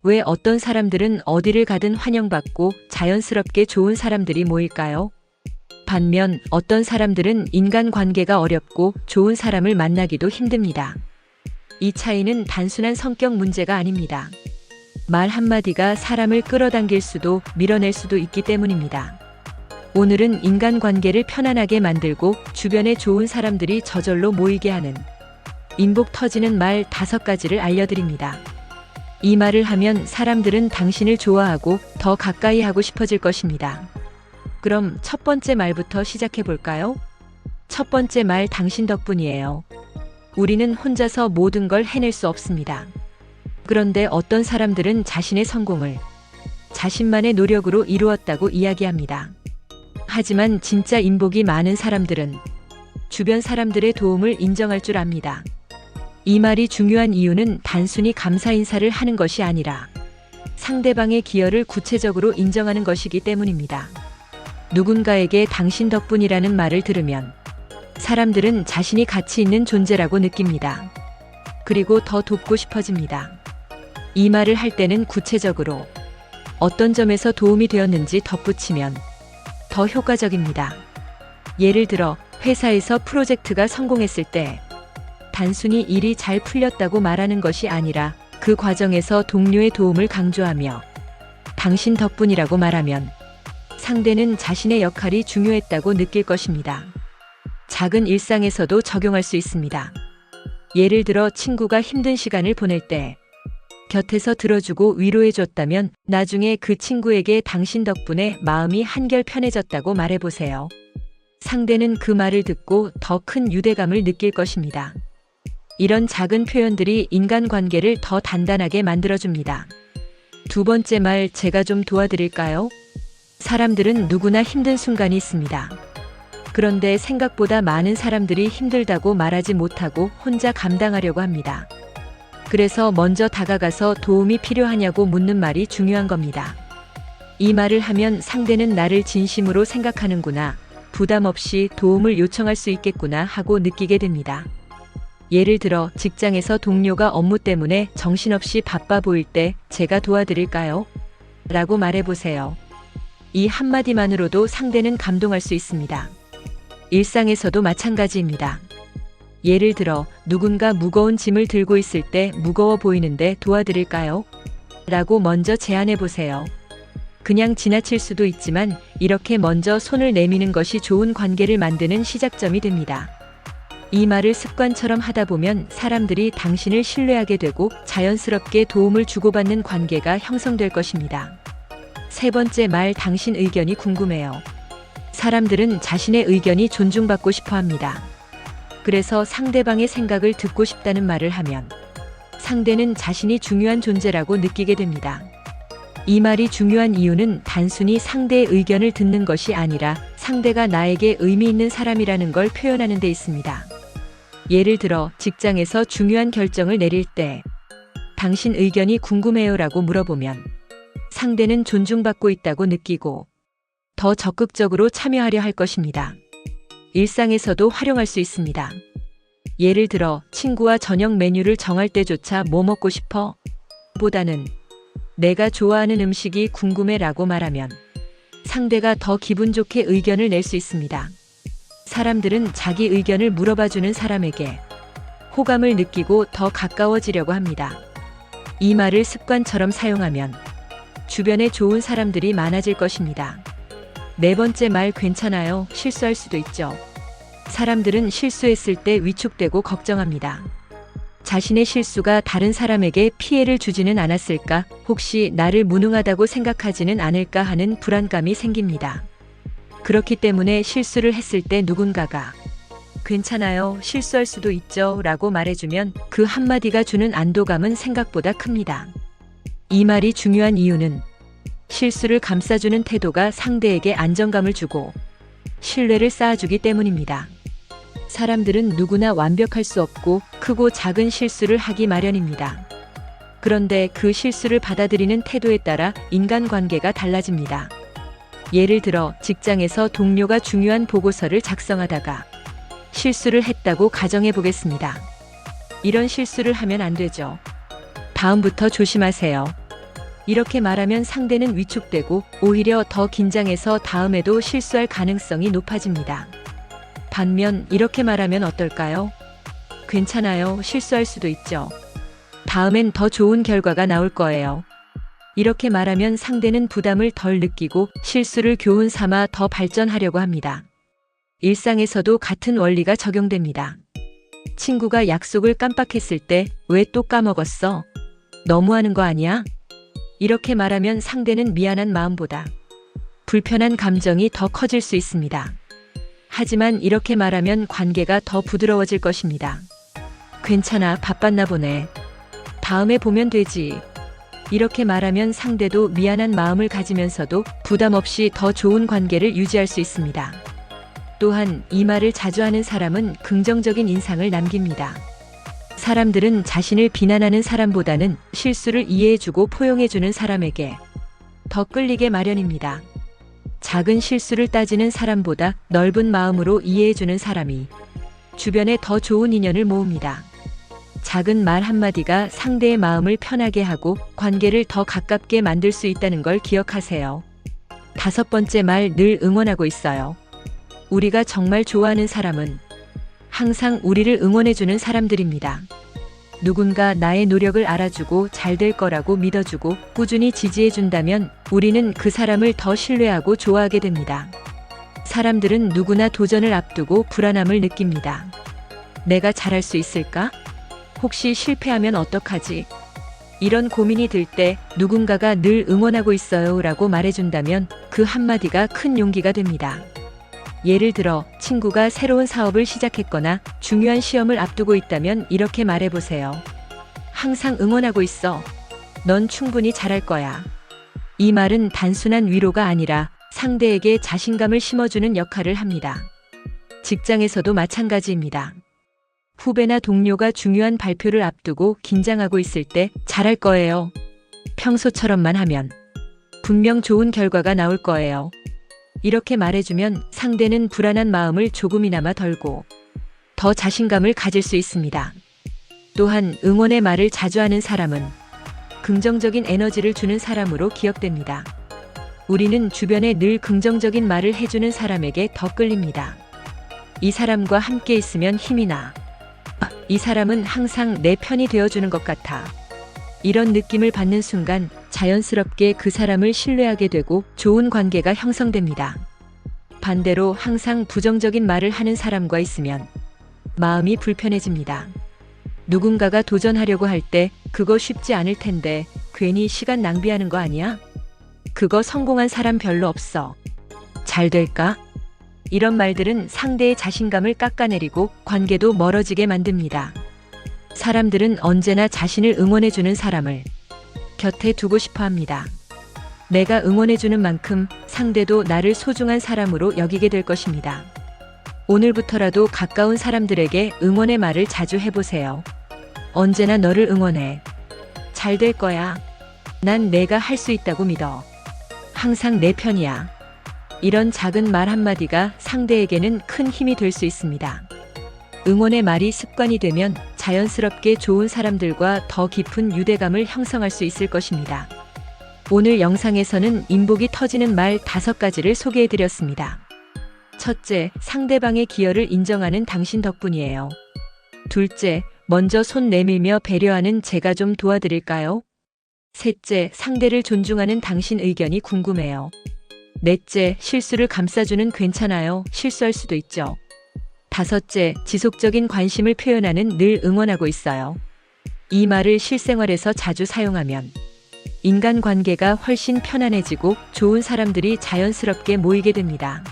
왜 어떤 사람들은 어디를 가든 환영받고 자연스럽게 좋은 사람들이 모일까요? 반면 어떤 사람들은 인간관계가 어렵고 좋은 사람을 만나기도 힘듭니다. 이 차이는 단순한 성격 문제가 아닙니다. 말 한마디가 사람을 끌어당길 수도 밀어낼 수도 있기 때문입니다. 오늘은 인간관계를 편안하게 만들고 주변에 좋은 사람들이 저절로 모이게 하는 인복 터지는 말 5가지를 알려드립니다. 이 말을 하면 사람들은 당신을 좋아하고 더 가까이 하고 싶어질 것입니다. 그럼 첫 번째 말부터 시작해 볼까요? 첫 번째 말, 당신 덕분이에요. 우리는 혼자서 모든 걸 해낼 수 없습니다. 그런데 어떤 사람들은 자신의 성공을 자신만의 노력으로 이루었다고 이야기합니다. 하지만 진짜 인복이 많은 사람들은 주변 사람들의 도움을 인정할 줄 압니다. 이 말이 중요한 이유는 단순히 감사 인사를 하는 것이 아니라 상대방의 기여를 구체적으로 인정하는 것이기 때문입니다. 누군가에게 당신 덕분이라는 말을 들으면 사람들은 자신이 가치 있는 존재라고 느낍니다. 그리고 더 돕고 싶어집니다. 이 말을 할 때는 구체적으로 어떤 점에서 도움이 되었는지 덧붙이면 더 효과적입니다. 예를 들어 회사에서 프로젝트가 성공했을 때 단순히 일이 잘 풀렸다고 말하는 것이 아니라 그 과정에서 동료의 도움을 강조하며 당신 덕분이라고 말하면 상대는 자신의 역할이 중요했다고 느낄 것입니다. 작은 일상에서도 적용할 수 있습니다. 예를 들어 친구가 힘든 시간을 보낼 때 곁에서 들어주고 위로해줬다면 나중에 그 친구에게 당신 덕분에 마음이 한결 편해졌다고 말해보세요. 상대는 그 말을 듣고 더 큰 유대감을 느낄 것입니다. 이런 작은 표현들이 인간관계를 더 단단하게 만들어줍니다. 두 번째 말, 제가 좀 도와드릴까요? 사람들은 누구나 힘든 순간이 있습니다. 그런데 생각보다 많은 사람들이 힘들다고 말하지 못하고 혼자 감당하려고 합니다. 그래서 먼저 다가가서 도움이 필요하냐고 묻는 말이 중요한 겁니다. 이 말을 하면 상대는 나를 진심으로 생각하는구나, 부담 없이 도움을 요청할 수 있겠구나 하고 느끼게 됩니다. 예를 들어 직장에서 동료가 업무 때문에 정신없이 바빠 보일 때 제가 도와드릴까요? 라고 말해보세요. 이 한마디만으로도 상대는 감동할 수 있습니다. 일상에서도 마찬가지입니다. 예를 들어 누군가 무거운 짐을 들고 있을 때 무거워 보이는데 도와드릴까요? 라고 먼저 제안해보세요. 그냥 지나칠 수도 있지만 이렇게 먼저 손을 내미는 것이 좋은 관계를 만드는 시작점이 됩니다. 이 말을 습관처럼 하다 보면 사람들이 당신을 신뢰하게 되고 자연스럽게 도움을 주고받는 관계가 형성될 것입니다. 세 번째 말, 당신 의견이 궁금해요. 사람들은 자신의 의견이 존중받고 싶어 합니다. 그래서 상대방의 생각을 듣고 싶다는 말을 하면 상대는 자신이 중요한 존재라고 느끼게 됩니다. 이 말이 중요한 이유는 단순히 상대의 의견을 듣는 것이 아니라 상대가 나에게 의미 있는 사람이라는 걸 표현하는 데 있습니다. 예를 들어 직장에서 중요한 결정을 내릴 때 당신 의견이 궁금해요라고 물어보면 상대는 존중받고 있다고 느끼고 더 적극적으로 참여하려 할 것입니다. 일상에서도 활용할 수 있습니다. 예를 들어 친구와 저녁 메뉴를 정할 때조차 뭐 먹고 싶어? 보다는 내가 좋아하는 음식이 궁금해 라고 말하면 상대가 더 기분 좋게 의견을 낼 수 있습니다. 사람들은 자기 의견을 물어봐주는 사람에게 호감을 느끼고 더 가까워지려고 합니다. 이 말을 습관처럼 사용하면 주변에 좋은 사람들이 많아질 것입니다. 네 번째 말, 괜찮아요. 실수할 수도 있죠. 사람들은 실수했을 때 위축되고 걱정합니다. 자신의 실수가 다른 사람에게 피해를 주지는 않았을까, 혹시 나를 무능하다고 생각하지는 않을까 하는 불안감이 생깁니다. 그렇기 때문에 실수를 했을 때 누군가가 괜찮아요, 실수할 수도 있죠 라고 말해주면 그 한마디가 주는 안도감은 생각보다 큽니다. 이 말이 중요한 이유는 실수를 감싸주는 태도가 상대에게 안정감을 주고 신뢰를 쌓아주기 때문입니다. 사람들은 누구나 완벽할 수 없고 크고 작은 실수를 하기 마련입니다. 그런데 그 실수를 받아들이는 태도에 따라 인간관계가 달라집니다. 예를 들어 직장에서 동료가 중요한 보고서를 작성하다가 실수를 했다고 가정해 보겠습니다. 이런 실수를 하면 안 되죠. 다음부터 조심하세요. 이렇게 말하면 상대는 위축되고 오히려 더 긴장해서 다음에도 실수할 가능성이 높아집니다. 반면 이렇게 말하면 어떨까요? 괜찮아요. 실수할 수도 있죠. 다음엔 더 좋은 결과가 나올 거예요. 이렇게 말하면 상대는 부담을 덜 느끼고 실수를 교훈 삼아 더 발전하려고 합니다. 일상에서도 같은 원리가 적용됩니다. 친구가 약속을 깜빡했을 때 왜 또 까먹었어? 너무하는 거 아니야? 이렇게 말하면 상대는 미안한 마음보다 불편한 감정이 더 커질 수 있습니다. 하지만 이렇게 말하면 관계가 더 부드러워질 것입니다. 괜찮아, 바빴나 보네. 다음에 보면 되지. 이렇게 말하면 상대도 미안한 마음을 가지면서도 부담 없이 더 좋은 관계를 유지할 수 있습니다. 또한 이 말을 자주 하는 사람은 긍정적인 인상을 남깁니다. 사람들은 자신을 비난하는 사람보다는 실수를 이해해주고 포용해주는 사람에게 더 끌리게 마련입니다. 작은 실수를 따지는 사람보다 넓은 마음으로 이해해주는 사람이 주변에 더 좋은 인연을 모읍니다. 작은 말 한마디가 상대의 마음을 편하게 하고 관계를 더 가깝게 만들 수 있다는 걸 기억하세요. 5번째 말, 늘 응원하고 있어요. 우리가 정말 좋아하는 사람은 항상 우리를 응원해주는 사람들입니다. 누군가 나의 노력을 알아주고 잘 될 거라고 믿어주고 꾸준히 지지해준다면 우리는 그 사람을 더 신뢰하고 좋아하게 됩니다. 사람들은 누구나 도전을 앞두고 불안함을 느낍니다. 내가 잘할 수 있을까? 혹시 실패하면 어떡하지? 이런 고민이 들 때 누군가가 늘 응원하고 있어요 라고 말해준다면 그 한마디가 큰 용기가 됩니다. 예를 들어 친구가 새로운 사업을 시작했거나 중요한 시험을 앞두고 있다면 이렇게 말해보세요. 항상 응원하고 있어. 넌 충분히 잘할 거야. 이 말은 단순한 위로가 아니라 상대에게 자신감을 심어주는 역할을 합니다. 직장에서도 마찬가지입니다. 후배나 동료가 중요한 발표를 앞두고 긴장하고 있을 때 잘할 거예요. 평소처럼만 하면 분명 좋은 결과가 나올 거예요. 이렇게 말해주면 상대는 불안한 마음을 조금이나마 덜고 더 자신감을 가질 수 있습니다. 또한 응원의 말을 자주 하는 사람은 긍정적인 에너지를 주는 사람으로 기억됩니다. 우리는 주변에 늘 긍정적인 말을 해주는 사람에게 더 끌립니다. 이 사람과 함께 있으면 힘이 나. 이 사람은 항상 내 편이 되어주는 것 같아. 이런 느낌을 받는 순간 자연스럽게 그 사람을 신뢰하게 되고 좋은 관계가 형성됩니다. 반대로 항상 부정적인 말을 하는 사람과 있으면 마음이 불편해집니다. 누군가가 도전하려고 할 때 그거 쉽지 않을 텐데 괜히 시간 낭비하는 거 아니야? 그거 성공한 사람 별로 없어. 잘 될까? 이런 말들은 상대의 자신감을 깎아내리고 관계도 멀어지게 만듭니다. 사람들은 언제나 자신을 응원해주는 사람을 곁에 두고 싶어 합니다. 내가 응원해주는 만큼 상대도 나를 소중한 사람으로 여기게 될 것입니다. 오늘부터라도 가까운 사람들에게 응원의 말을 자주 해보세요. 언제나 너를 응원해. 잘 될 거야. 난 내가 할 수 있다고 믿어. 항상 내 편이야. 이런 작은 말 한마디가 상대에게는 큰 힘이 될 수 있습니다. 응원의 말이 습관이 되면 자연스럽게 좋은 사람들과 더 깊은 유대감을 형성할 수 있을 것입니다. 오늘 영상에서는 인복이 터지는 말 5가지를 소개해드렸습니다. 첫째, 상대방의 기여를 인정하는 당신 덕분이에요. 둘째, 먼저 손 내밀며 배려하는 제가 좀 도와드릴까요? 셋째, 상대를 존중하는 당신 의견이 궁금해요. 넷째, 실수를 감싸주는 괜찮아요. 실수할 수도 있죠. 다섯째, 지속적인 관심을 표현하는 늘 응원하고 있어요. 이 말을 실생활에서 자주 사용하면 인간관계가 훨씬 편안해지고 좋은 사람들이 자연스럽게 모이게 됩니다.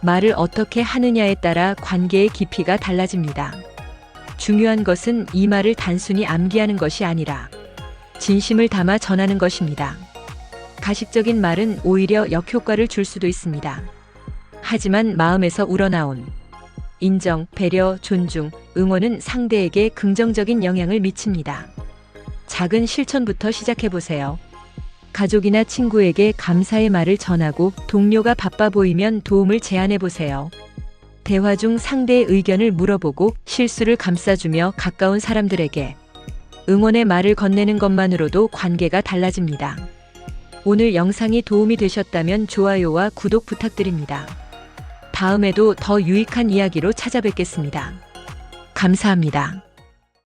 말을 어떻게 하느냐에 따라 관계의 깊이가 달라집니다. 중요한 것은 이 말을 단순히 암기하는 것이 아니라 진심을 담아 전하는 것입니다. 가식적인 말은 오히려 역효과를 줄 수도 있습니다. 하지만 마음에서 우러나온 인정, 배려, 존중, 응원은 상대에게 긍정적인 영향을 미칩니다. 작은 실천부터 시작해보세요. 가족이나 친구에게 감사의 말을 전하고 동료가 바빠 보이면 도움을 제안해보세요. 대화 중 상대의 의견을 물어보고 실수를 감싸주며 가까운 사람들에게 응원의 말을 건네는 것만으로도 관계가 달라집니다. 오늘 영상이 도움이 되셨다면 좋아요와 구독 부탁드립니다. 다음에도 더 유익한 이야기로 찾아뵙겠습니다. 감사합니다.